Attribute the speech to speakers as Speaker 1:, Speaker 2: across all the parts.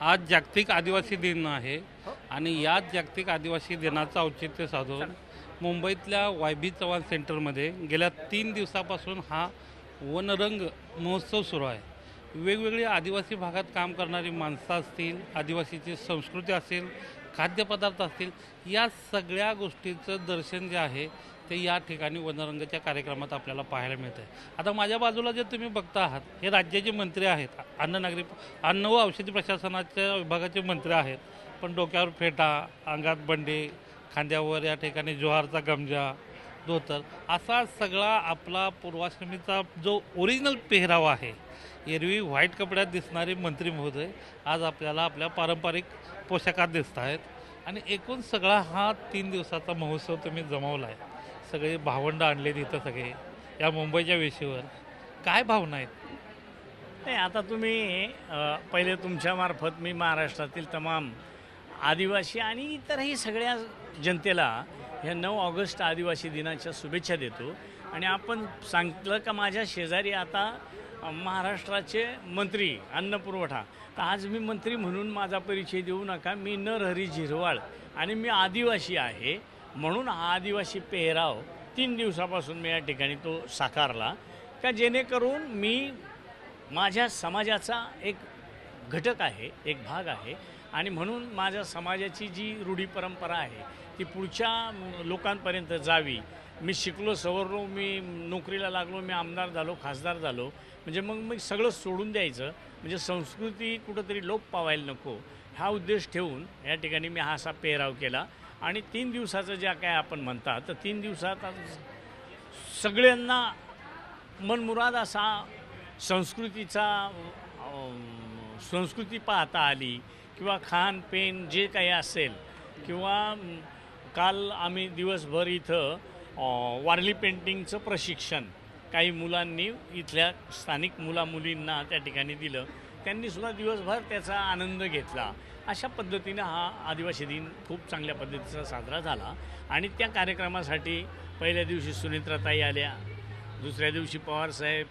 Speaker 1: आज जागतिक आदिवासी दिन आहे आणि याच जागतिक आदिवासी दिनाचं औचित्य साधून मुंबईतल्या YB चव्हाण सेंटरमध्ये गेल्या 3 दिवसापासून हा वनरंग महोत्सव सुरू आहे. वेगवेगळी आदिवासी भागात काम करणारी माणसं असतील, आदिवासीची संस्कृती असेल, खाद्यपदार्थ असतील, या सगळ्या गोष्टीचं दर्शन जे आहे ते या ठिकाणी वनरंगच्या कार्यक्रमात आपल्याला पाहायला मिळतं आहे. आता माझ्या बाजूला जे तुम्ही बघता आहात हे राज्याचे मंत्री आहेत, अन्न व औषधी प्रशासनाच्या विभागाचे मंत्री आहेत, पण डोक्यावर फेटा, अंगात बंडे, खांद्यावर या ठिकाणी जोहारचा गमजा, धोतर असा सगळा आपला पूर्वाश्रमीचा जो ओरिजिनल पेहराव आहे. एरवी व्हाईट कपड्यात दिसणारे मंत्री महोदय आज आपल्याला आपल्या पारंपरिक पोशाखात दिसत आहेत आणि एकूण सगळा हा 3 दिवसाचा महोत्सव तुम्ही जमवला आहे. सगळे भावंड आणले तिथं सगळे या मुंबईच्या वेशीवर. काय भावना आहेत?
Speaker 2: नाही, आता तुम्ही पहिले तुमच्यामार्फत मी महाराष्ट्रातील तमाम आदिवासी आणि इतरही सगळ्या जनतेला ह्या 9 ऑगस्ट आदिवासी दिनाच्या शुभेच्छा देतो. आणि आपण सांगितलं का माझ्या शेजारी आता महाराष्ट्राचे मंत्री अन्न पुरवठा, तर आज मी मंत्री म्हणून माझा परिचय देऊ नका. मी नरहरी झिरवाळ आणि मी आदिवासी आहे, म्हणून हा आदिवासी पेहराव 3 दिवसापासून मी या ठिकाणी तो साकारला का जेणेकरून मी माझ्या समाजाचा एक घटक आहे, एक भाग आहे. आणि म्हणून माझ्या समाजाची जी रूढी परंपरा आहे ती पुढच्या लोकांपर्यंत जावी. मी शिकलो, सवरलो, मी नोकरीला लागलो, मी आमदार झालो, खासदार झालो, म्हणजे मग मी सगळं सोडून द्यायचं, म्हणजे संस्कृती कुठंतरी लोप पावायला नको, हा उद्देश ठेवून या ठिकाणी मी हा असा पेहराव केला. आणि 3 दिवसाचं ज्या काय आपण म्हणतात तर 3 दिवसात सगळ्यांना मनमुराद असा संस्कृती पाहता आली, किंवा खान पेन जे काही असेल, किंवा काल आम्ही दिवसभर इथं वारली पेंटिंगचं प्रशिक्षण काही मुलांनी इथल्या स्थानिक मुलींना त्या ठिकाणी दिलं. त्यांनीसुद्धा दिवसभर त्याचा आनंद घेतला. अशा पद्धतीनं हा आदिवासी दिन खूप चांगल्या पद्धतीचा साजरा झाला. आणि त्या कार्यक्रमासाठी पहिल्या दिवशी सुनेत्राताई आल्या, दुसऱ्या दिवशी पवारसाहेब,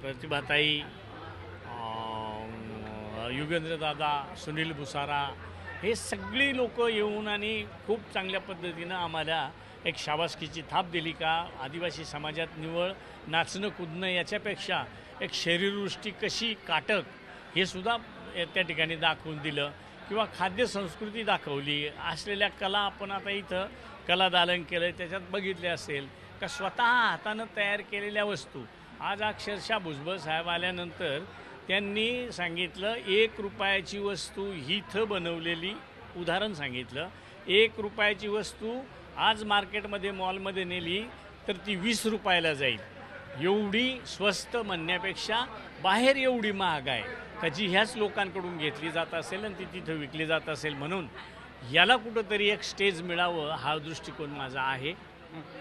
Speaker 2: प्रतिभाताई, युगेंद्रदादा, सुनील भुसारा, हे सगळी लोक येऊन आणि खूप चांगल्या पद्धतीनं आम्हाला एक शाबासकीची थाप दिली का आदिवासी समाजात निवळ नाचणं कुदणं याच्यापेक्षा एक शरीरवृष्टी कशी काटक हे सुद्धा त्या ठिकाणी दाखवून दिलं, किंवा खाद्य संस्कृती दाखवली. असलेल्या कला आपण आता इथं कला दालन केलं, त्याच्यात बघितले असेल का स्वतः हातानं तयार केलेल्या वस्तू. आज अक्षरशः भुजबळ साहेब आल्यानंतर त्यांनी सांगितलं 1 रुपयाची वस्तू इथं बनवलेली, उदाहरण सांगितलं, 1 रुपयाची वस्तू आज मार्केटमध्ये मॉलमध्ये नेली तर ती 20 रुपयाला जाईल. एवढी स्वस्त म्हणण्यापेक्षा बाहेर एवढी महाग आहे का जी ह्याच लोकांकडून घेतली जात असेल आणि ती तिथं विकली जात असेल. म्हणून याला कुठंतरी एक स्टेज मिळावं हा दृष्टिकोन माझा आहे.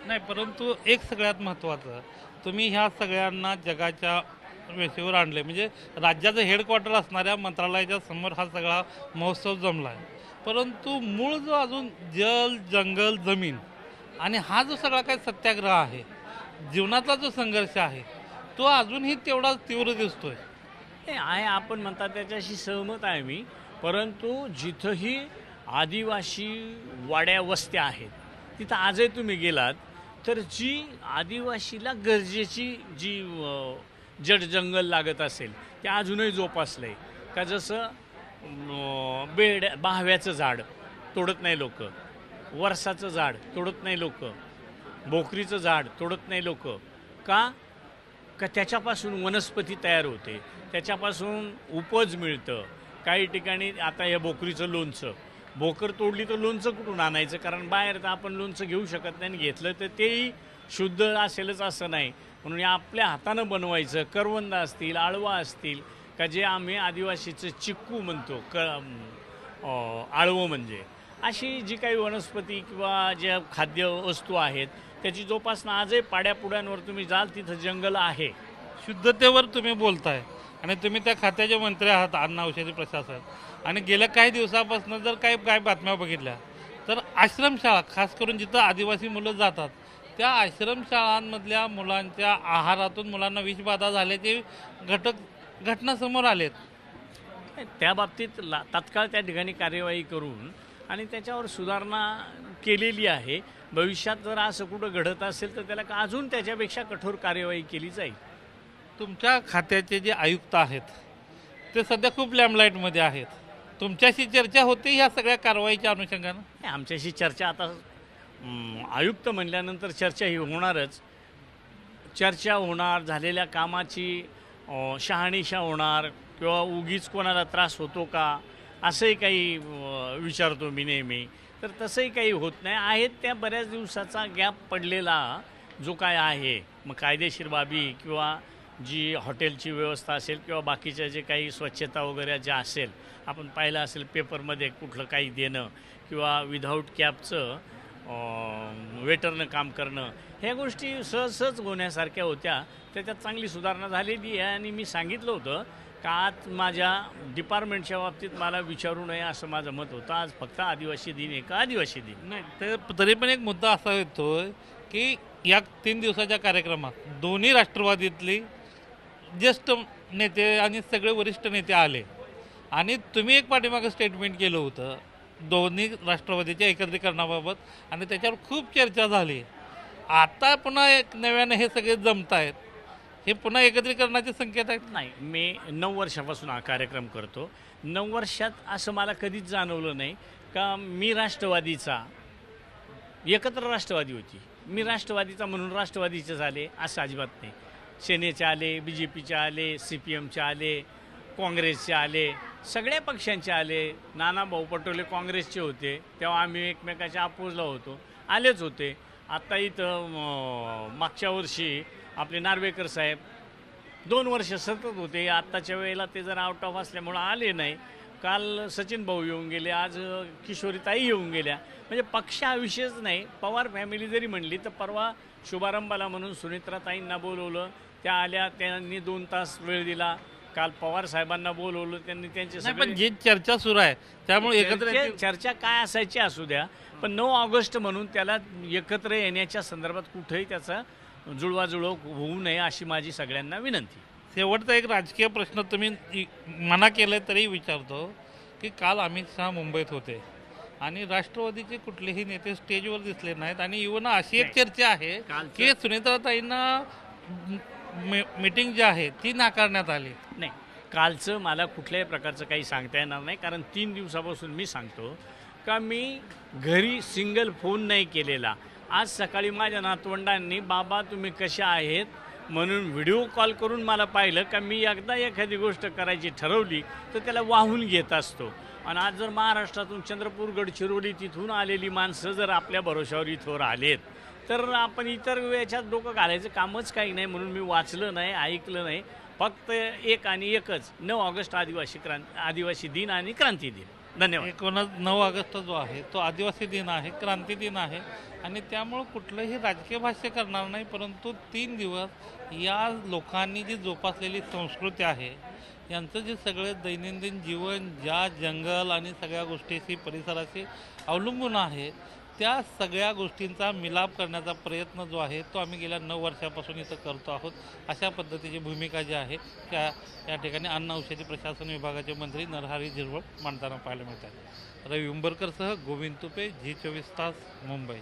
Speaker 1: नाही, परंतु एक सगळ्यात महत्त्वाचं, तुम्ही ह्या सगळ्यांना जगाच्या वेशीवर आणले, म्हणजे राज्याचं हेडक्वार्टर असणाऱ्या मंत्रालयाच्या समोर हा सगळा महोत्सव जमला आहे. परंतु मूळ जो अजून जल, जंगल, जमीन आणि हा जो सगळा काही सत्याग्रह आहे, जीवनाचा जो संघर्ष आहे, तो अजूनही तेवढाच तीव्र दिसतोय.
Speaker 2: हे आहे, आपण म्हणतात त्याच्याशी सहमत आहे मी. परंतु जिथंही आदिवासी वाड्या वस्त्या आहेत तिथं आजही तुम्ही गेलात तर जी आदिवासीला गरजेची जी जड जंगल लागत असेल ते अजूनही जोपासलं आहे. का जसं बाहव्याचं झाड तोडत नाही लोक, वरसाचं झाड तोडत नाही लोक, भोकरीचं झाड तोडत नाही लोक. का त्याच्यापासून वनस्पती तयार होते, त्याच्यापासून उपज मिळतं. काही ठिकाणी आता या भोकरीचं लोणचं, भोकर तोडली तर लोणचं कुठून आणायचं, कारण बाहेर तर आपण लोणचं घेऊ शकत नाही, आणि घेतलं तर तेही शुद्ध असेलच असं नाही. म्हणून आपल्या हातानं बनवायचं. करवंद असतील, आळवा असतील, का जे आम्ही आदिवासीचं चिक्कू म्हणतो, आळवं म्हणजे, अशी जी काही वनस्पती किंवा ज्या खाद्य वस्तू आहेत त्याची जोपासना आजही पाड्यापुड्यांवर तुम्ही जाल तिथं जंगल आहे.
Speaker 1: शुद्धतेवर तुम्ही बोलताय आणि तुम्ही त्या खात्याचे मंत्री आहात, अन्न औषधी प्रशासन, आणि गेल्या काही दिवसापासून जर काही बातम्या बघितल्या तर आश्रमशाळा, खास करून जिथं आदिवासी मुलं जातात त्या आश्रमशाळांमधल्या मुलांच्या आहारातून मुलांना विषबाधा झाल्याचे घटना समोर आलेत.
Speaker 2: त्या बाबतीत तात्काळ त्या ठिकाणी कार्यवाही करून आणि त्याच्यावर सुधारणा केलेली आहे. भविष्यात जर असं कुठं घडत असेल तर त्याला अजून त्याच्यापेक्षा कठोर कार्यवाही केली जाईल.
Speaker 1: तुमच्या खात्याचे जे आयुक्त आहेत ते सध्या खूप लॅमलाईटमध्ये आहेत. तुमच्याशी चर्चा होते ह्या सगळ्या कारवाईच्या अनुषंगानं?
Speaker 2: आमच्याशी चर्चा आता आयुक्त म्हणल्यानंतर चर्चा ही होणारच. चर्चा होणार, झालेल्या कामाची शहानिशा होणार किंवा उगीच कोणाला त्रास होतो का असंही काही विचारतो मी नेहमी. तर तसंही काही होत नाही. आहेत त्या बऱ्याच दिवसाचा गॅप पडलेला जो काय आहे, मग कायदेशीर बाबी किंवा जी हॉटेलची व्यवस्था असेल किंवा बाकीच्या जे काही स्वच्छता वगैरे ज्या असेल, आपण पाहिलं असेल पेपरमध्ये कुठलं काही देणं किंवा विदाऊट कॅबचं वेटरनं काम करणं, ह्या गोष्टी सहज होण्यासारख्या होत्या. त्याच्यात चांगली सुधारणा झालेली आहे आणि मी सांगितलं होतं का आज माझ्या डिपार्टमेंटच्या बाबतीत मला विचारू नये असं माझं मत होतं. आज फक्त आदिवासी दिन आहे का आदिवासी दिन
Speaker 1: नाही, तर तरी पण एक मुद्दा असा येतो की या 3 दिवसाच्या कार्यक्रमात दोन्ही राष्ट्रवादीतली ज्येष्ठ नेते आणि सगळे वरिष्ठ नेते आले आणि तुम्ही एक पाठीमागं स्टेटमेंट केलं होतं दोन्ही राष्ट्रवादीच्या एकत्रीकरणाबाबत आणि त्याच्यावर खूप चर्चा झाली. आता पुन्हा एक नव्याने हे सगळे जमत आहेत, हे पुन्हा एकत्रीकरणाचे संकेत आहेत?
Speaker 2: नाही, मी 9 वर्षापासून हा कार्यक्रम करतो. 9 वर्षात असं मला कधीच जाणवलं नाही का मी राष्ट्रवादीचा एकत्र राष्ट्रवादी होती, मी राष्ट्रवादीचा म्हणून राष्ट्रवादीचे झाले असं अजिबात नाही. सेनेचे आले, BJPचे आले, CPMचे आले, काँग्रेसचे आले, सगळ्या पक्षांचे आले. नानाभाऊ पटोले काँग्रेसचे होते तेव्हा आम्ही एकमेकाच्या अपोजला होतो, आलेच होते. आत्ता इथं मागच्या वर्षी आपले नार्वेकर साहेब 2 वर्ष सतत होते. आत्ताच्या वेळेला ते जरा आउट ऑफ असल्यामुळं आले नाही. काल सचिन भाऊ येऊन गेले, आज किशोरीताई येऊन गेल्या. म्हणजे पक्ष हा विषयच नाही. पवार फॅमिली जरी म्हणली तर परवा शुभारंभाला म्हणून सुनित्राताईंना बोलवलं, त्या आल्या, त्यांनी 2 तास वेळ दिला. काल पवार साहेबांना बोलवलं, त्यांनी त्यांचे
Speaker 1: पण जी चर्चा सुरू आहे त्यामुळे एकत्र
Speaker 2: चर्चा काय असायची असू द्या, पण 9 ऑगस्ट म्हणून त्याला एकत्र येण्याच्या संदर्भात कुठेही त्याचा जुळवाजुळव होऊ नये अशी माझी सगळ्यांना विनंती.
Speaker 1: शेवटचा एक राजकीय प्रश्न तुम्ही मना केलं तरी विचारतो की काल अमित शहा मुंबईत होते आणि राष्ट्रवादीचे कुठलेही नेते स्टेजवर दिसले नाहीत आणि इव्हन अशी एक चर्चा आहे की सुनीताताईंना मीटिंग जी आहे ती नाकारण्यात आली.
Speaker 2: नाही, कालचं मला कुठल्याही प्रकारचं काही सांगता येणार नाही, कारण 3 दिवसापासून मी सांगतो का मी घरी सिंगल फोन नाही केलेला. आज सकाळी माझ्या नातवंडांनी बाबा तुम्ही कशा आहेत म्हणून व्हिडिओ कॉल करून मला पाहिलं का मी एकदा एखादी गोष्ट करायची ठरवली तर त्याला वाहून घेत असतो. आणि आज जर महाराष्ट्रातून चंद्रपूर, गडचिरोली तिथून आलेली माणसं जर आपल्या भरोशावर इथवर आलेत तर आपण इतर याच्यात डोकं घालायचं कामच काही नाही. म्हणून मी वाचलं नाही, ऐकलं नाही. फक्त एक आणि एकच 9 ऑगस्ट आदिवासी दिन आणि क्रांती दिन. धन्यवाद.
Speaker 1: 9 ऑगस्ट जो आहे तो आदिवासी दिन आहे, क्रांती दिन आहे आणि त्यामुळं कुठलंही राजकीय भाष्य करणार नाही. परंतु 3 दिवस या लोकांनी जी जोपासलेली संस्कृती आहे, यांचं जे सगळे दैनंदिन जीवन ज्या जंगल आणि सगळ्या गोष्टीशी परिसराशी अवलंबून आहे, त्या सगळ्या गोष्टींचा मिलाप करण्याचा प्रयत्न जो आहे तो आम्ही गेल्या 9 वर्षापासून इथं करतो आहोत. अशा पद्धतीची भूमिका जी आहे त्या या ठिकाणी अन्न औषधी प्रशासन विभागाचे मंत्री नरहरी झिरवळ मांडताना पाहायला मिळतात. रवी उंबरकरसह गोविंद तुपे, झी 24 तास, मुंबई.